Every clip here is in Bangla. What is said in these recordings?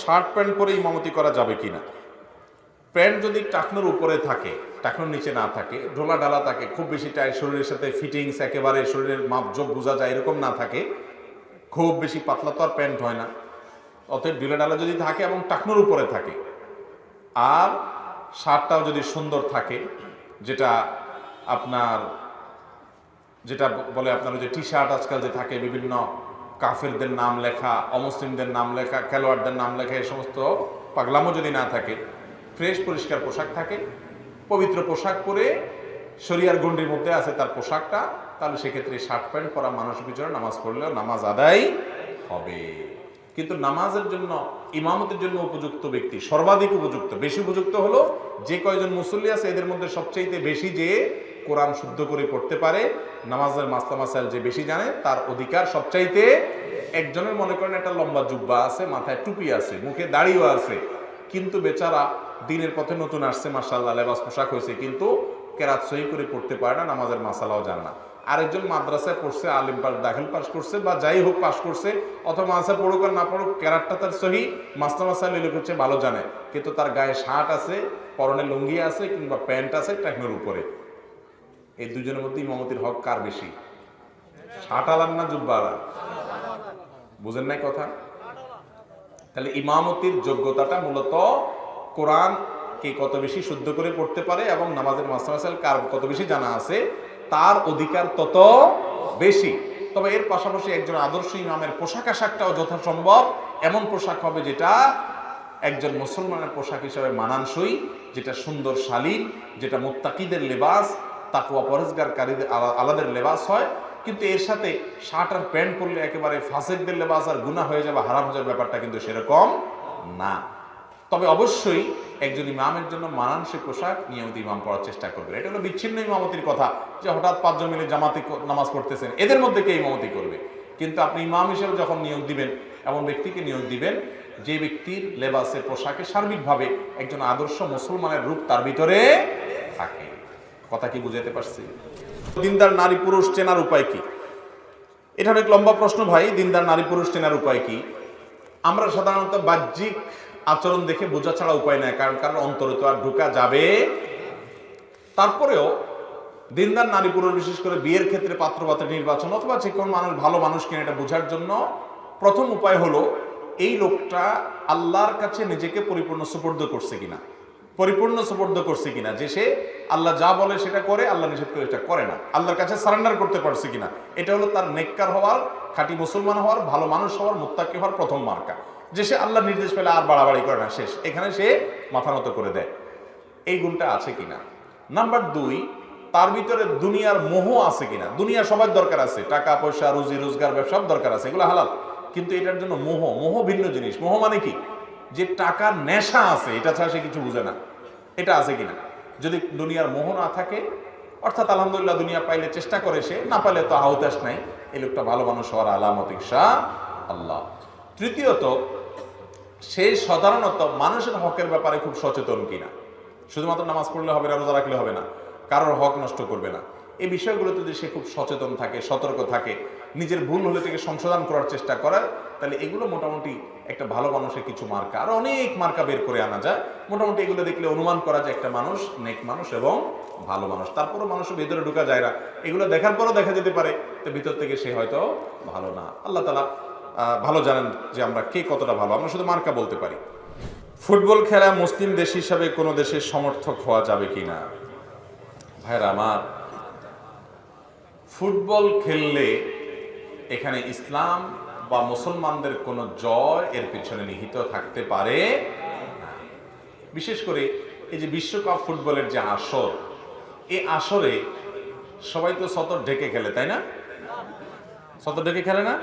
শার্ট প্যান্ট পরে ইমামতি করা যাবে কিনা? প্যান্ট যদি টাকনোর উপরে থাকে, টাকনোর নিচে না থাকে, ঢোলা ঢালা থাকে, খুব বেশি টাইট, শরীরের সাথে ফিটিংস একেবারে শরীরের মাপজোক বোঝা যায় এরকম না থাকে, খুব বেশি পাতলা তো আর প্যান্ট হয় না, অতএব ঢিলা ঢালা যদি থাকে এবং টাকনোর উপরে থাকে, আর শার্টটাও যদি সুন্দর থাকে, যেটা বলে আপনার যে টি শার্ট আজকাল যে থাকে বিভিন্ন কাফেরদের নাম লেখা, অমুসলিমদের নাম লেখা, খেলোয়াড়দের নাম লেখা, এই সমস্ত পাগলামো যদি না থাকে, ফ্রেশ পরিষ্কার পোশাক থাকে, পবিত্র পোশাক পরে শরিয়ার গণ্ডির মধ্যে আছে তার পোশাকটা, তাহলে সেক্ষেত্রে শার্ট প্যান্ট পরা মানুষ পিছনে নামাজ পড়লেও নামাজ আদায় হবে। কিন্তু নামাজের জন্য, ইমামতের জন্য উপযুক্ত ব্যক্তি, সর্বাধিক উপযুক্ত, বেশি উপযুক্ত হলো যে কয়জন মুসল্লি আছে এদের মধ্যে সবচাইতে বেশি যে কোরআন শুদ্ধ করে পড়তে পারে, নামাজের মাসলা মাসাইল যে বেশি জানে, তার অধিকার সবচাইতে। একজনের মনে করেন একটা লম্বা জুব্বা আছে, মাথায় টুপি আছে, মুখে দাড়িও আছে, কিন্তু বেচারা দিনের পথে নতুন আসছে, মাশাআল্লাহ লেবাস পোশাক হয়েছে, কিন্তু কেরাত সহি করে পড়তে পারে না, নামাজের মাসালাও জানে না। আরেকজন মাদ্রাসায় পড়ছে, আলিম পাস, দাখিল পাস করছে, বা যাই হোক পাস করছে, অথবা মাদ্রাসা পড়ুক আর না পড়ুক, কেরাতটা তার সহি, মাসলা মাসাইল এগুলো হচ্ছে ভালো জানে, কিন্তু তার গায়ে শার্ট আছে, পরনে লুঙ্গি আছে, কিংবা প্যান্ট আছে টাকনোর উপরে। এই দুজনের মধ্যে ইমামতির হক কার বেশি? শার্ট আলান না জুব্বা আলান? বুঝেন নাই কথা? তাহলে ইমামতির যোগ্যতাটা মূলত কোরআন কে কত বেশি শুদ্ধ করে পড়তে পারে এবং নামাজের মাসলা মাসাইল কার কত বেশি জানা আছে, তার অধিকার তত বেশি। তবে এর পাশাপাশি একজন আদর্শ ইমামের পোশাক আশাকটাও যথাসম্ভব এমন পোশাক হবে যেটা একজন মুসলমানের পোশাক হিসাবে মানানসই, যেটা সুন্দর শালীন, যেটা মুত্তাকিদের লেবাস, তাকওয়া পরহেজগারকারীদের আলাদের লেবাস হয়। কিন্তু এর সাথে শার্ট আর প্যান্ট পরলে একেবারে ফাসেকদের লেবাস আর গুনাহ হয়ে যাবে, হারাম হয়ে যাবে, ব্যাপারটা কিন্তু সেরকম না। তবে অবশ্যই একজন ইমামের জন্য মানানসই পোশাক নিয়মিত ইমাম পড়ার চেষ্টা করবে। এটা হলো বিচ্ছিন্ন ইমামতির কথা, যে হঠাৎ 5 জন মিলে জামাতে নামাজ পড়তেছেন, এদের মধ্যে কে ইমামতি করবে? কিন্তু আপনি ইমাম হিসেবে যখন নিয়োগ দিবেন, এমন ব্যক্তিকে নিয়োগ দিবেন যে ব্যক্তির লেবাসে, পোশাকে সার্বিকভাবে একজন আদর্শ মুসলমানের রূপ তার ভিতরে থাকে। কথা কি বুঝাতে পারছি? দিনদার নারী পুরুষ চেনার উপায় কি? এটা অনেক লম্বা প্রশ্ন ভাই। দিনদার নারী পুরুষ চেনার উপায় কি? আমরা সাধারণত বাহ্যিক আচরণ দেখে বোঝা ছাড়া উপায় নাই, কারণ অন্তরে তো আর ঢোকা যাবে। তারপরেও দিনদার নারী পুরুষ, বিশেষ করে বিয়ের ক্ষেত্রে পাত্রপাত্রী নির্বাচন অথবা যে কোনো মানুষ ভালো মানুষ কিনা এটা বোঝার জন্য প্রথম উপায় হলো এই লোকটা আল্লাহর কাছে নিজেকে পরিপূর্ণ সুপর্দ করছে কিনা, যে সে আল্লাহ যা বলে সেটা করে, আল্লাহ নিষেধ করে সেটা করে না, আল্লাহর কাছে সারেন্ডার করতে পারছে কিনা। এটা হলো তার নেককার হওয়ার, খাঁটি মুসলমান হওয়ার, ভালো মানুষ হওয়ার, মুত্তাকি হওয়ার প্রথম মার্কা, যে সে আল্লাহর নির্দেশ পেলে আর বাড়াবাড়ি করে না, শেষ, এখানে সে মাথা নত করে দেয়। এই গুণটা আছে কিনা। নাম্বার 2, তার ভিতরে দুনিয়ার মোহ আছে কিনা। দুনিয়া সবার দরকার আছে, টাকা পয়সা, রুজি রোজগার, ব্যবসা সব দরকার আছে, এগুলো হালাল, কিন্তু এটার জন্য মোহ ভিন্ন জিনিস। মোহ মানে কি? যে টাকার নেশা আছে, এটা ছাড়া সে কিছু বুঝে না, এটা আছে কিনা। যদি দুনিয়ার মোহ না থাকে, অর্থাৎ আলহামদুলিল্লাহ দুনিয়া পাইলে চেষ্টা করে, সে না পাইলে তো আহতাশ নাই, এই লোকটা ভালো মানুষ হওয়ার আলামত ইনশাআল্লাহ। তৃতীয়ত, সে সাধারণত মানুষের হকের ব্যাপারে খুব সচেতন কিনা। শুধুমাত্র নামাজ পড়লে হবে না, রোজা রাখলে হবে না, কারোর হক নষ্ট করবে না, এই বিষয়গুলোতে যদি সে খুব সচেতন থাকে, সতর্ক থাকে, নিজের ভুল হলে থেকে সংশোধন করার চেষ্টা করে, তাহলে এগুলো মোটামুটি একটা ভালো মানুষের কিছু মার্কা। আর অনেক মার্কা বের করে আনা যায়, মোটামুটি এগুলো দেখলে অনুমান করা যায় একটা মানুষ নেক মানুষ এবং ভালো মানুষ। তারপরও মানুষের ভিতরে ঢোকা যায় না, এগুলো দেখার পরও দেখা যেতে পারে তো ভিতর থেকে সে হয়তো ভালো না। আল্লাহ তাআলা ভালো জানেন যে আমরা কে কতটা ভালো, আমরা শুধু মার্কা বলতে পারি। ফুটবল খেলা মুসলিম দেশ হিসাবে কোনো দেশের সমর্থক হওয়া যাবে কিনা? ভাইরা আমার, ফুটবল খেললে এখানে ইসলাম বা মুসলমানদের কোনো জয় এর পিছনে নিহিত থাকতে পারে না। বিশেষ করে এই যে বিশ্বকাপ ফুটবলের যে আসর, এই আসরে সবাই তো সতর ঢেকে খেলে, তাই না? সতর ঢেকে খেলে না?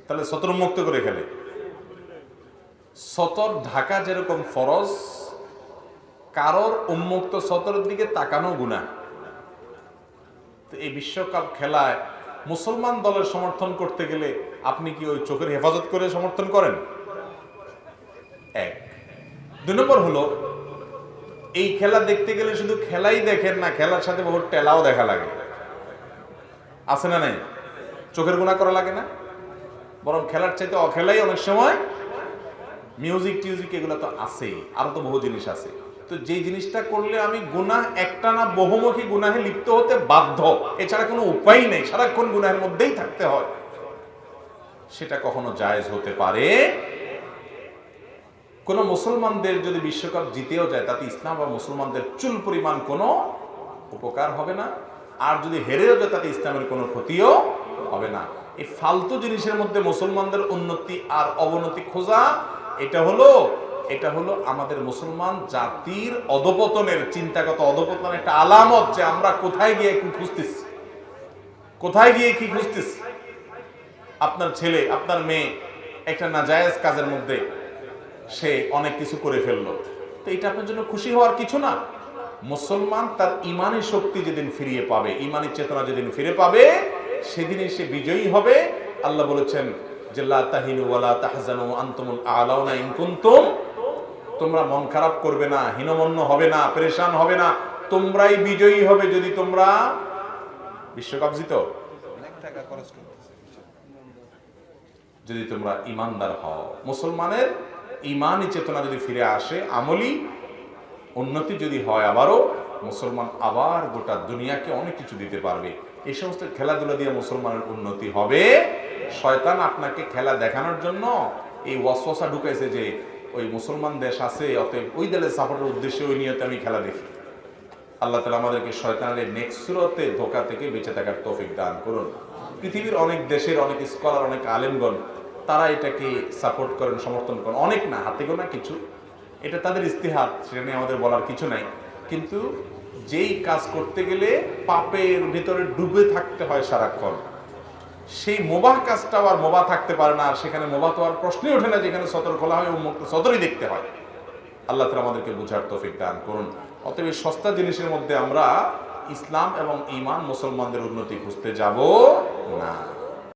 তাহলে সতর উন্মুক্ত করে খেলে। সতর ঢাকা যেরকম ফরজ, কারোর উন্মুক্ত সতরের দিকে তাকানো গুনাহ। তো এই বিশ্বকাপ খেলায় মুসলমান দলের সমর্থন করতে গেলে আপনি কি ওই চোখের হেফাজত করে সমর্থন করেন? 1। 2 নম্বর হলো, এই খেলা দেখতে গেলে শুধু খেলাই দেখেন না, খেলার সাথে বহু টেলাও দেখা লাগে, আছে না নাই? চোখের গুনাহ করা লাগে না? বরং খেলার চাইতে অখেলাই অনেক সময় মিউজিক টিউজিক এগুলো তো আছেই, আরো তো বহু জিনিস আছে। তো যেই জিনিসটা করলে আমি গুনাহ একটা না বহুমুখী গুনাহে লিপ্ত হতে বাধ্য, এছাড়া কোনো উপায় নেই, সারাক্ষণ গুনাহের মধ্যেই থাকতে হয়, সেটা কখনো জায়েজ হতে পারে। কোন মুসলমানদের যদি বিশ্বকাপ জিতেও যায় তাতে ইসলাম বা মুসলমানদের চুল পরিমাণ কোনো উপকার হবে না, আর যদি হেরেও যায় তাতে ইসলামের কোনো ক্ষতিও হবে না। এই ফালতু জিনিসের মধ্যে মুসলমানদের উন্নতি আর অবনতি খোঁজা, এটা হলো আমাদের মুসলমান জাতির অধপতনের, চিন্তাগত অধপতনের একটা আলামত, যে আমরা কোথায় গিয়ে কি খুঁজতেছি। আপনার ছেলে আপনার মেয়ে একটা নাজায়েজ কাজের মধ্যে সে অনেক কিছু করে ফেললো, তো এটা আপনার জন্য খুশি হওয়ার কিছু না। মুসলমান তার ইমানি শক্তি যেদিন ফিরিয়ে পাবে, ইমানি চেতনা যেদিন ফিরে পাবে, সেদিনই সে বিজয়ী হবে। আল্লাহ বলেছেন যে লা তাহিনু ওয়ালা তাহজানু আনতুমুল আ'লাউনা ইন কুনতুম, তোমরা মন খারাপ করবে না, হীনমন্য হবে না, পেরেশান হবে না, তোমরাই বিজয়ী হবে যদি তোমরা বিশ্বকাপ জিতো, যদি তোমরা ইমানদার হও। মুসলমানের ইমানি চেতনা যদি ফিরে আসে, আমলি উন্নতি যদি হয়, আবারও মুসলমান আবার গোটা দুনিয়াকে অনেক কিছু দিতে পারবে। এই সমস্ত খেলাধুলা দিয়ে মুসলমানের উন্নতি হবে। শয়তান আপনাকে খেলা দেখানোর জন্য এই ওয়াসওয়াসা ঢুকাইছে যে ওই মুসলমান দেশ আছে, অতএব ওই দলের সাপোর্টের উদ্দেশ্যে ওই নিয়তে আমি খেলা দেখি। আল্লাহ তাআলা আমাদেরকে শয়তানের নেক্সট সুরতে ধোঁকা থেকে বেঁচে থাকার তৌফিক দান করুন। পৃথিবীর অনেক দেশের অনেক স্কলার, অনেক আলেমগণ তারা এটাকে সাপোর্ট করেন, সমর্থন করেন, অনেক না, হাতে গোনা কিছু, এটা তাদের ইস্তিহাদ, সেটা নিয়ে আমাদের বলার কিছু নাই। কিন্তু যেই কাজ করতে গেলে পাপের ভিতরে ডুবে থাকতে হয় সারাক্ষণ, সেই মোবাহ কাজটাও আর মোবাহ থাকতে পারে না, আর সেখানে মোবাহ তো আর প্রশ্নই ওঠে না, যেখানে সতর খোলা হয় উন্মুক্ত সতরই দেখতে হয়। আল্লাহ তাআলা আমাদেরকে বুঝার তৌফিক দান করুন। অতএব সস্তা জিনিসের মধ্যে আমরা ইসলাম এবং ঈমান মুসলমানদের উন্নতি খুঁজতে যাব না।